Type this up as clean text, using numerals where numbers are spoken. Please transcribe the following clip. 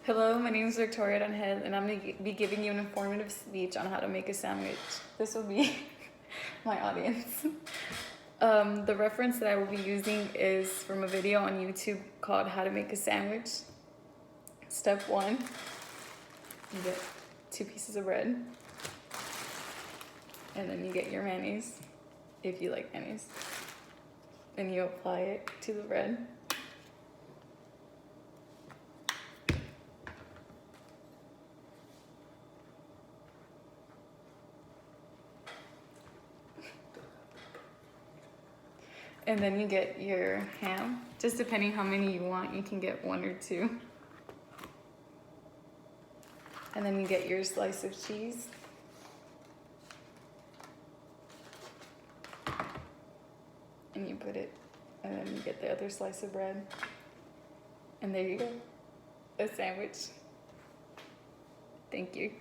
Hello, my name is Victoria Dunhead, and I'm going to be giving you an informative speech on how to make a sandwich. This will be my audience. The reference that I will be using is from a video on YouTube called How to Make a Sandwich. Step 1, you get 2 pieces of bread, and then you get your mayonnaise, if you like mayonnaise. Then you apply it to the bread. And then you get your ham. Just depending how many you want, you can get 1 or 2. And then you get your slice of cheese. And you put it, and then you get the other slice of bread. And there you go, a sandwich. Thank you.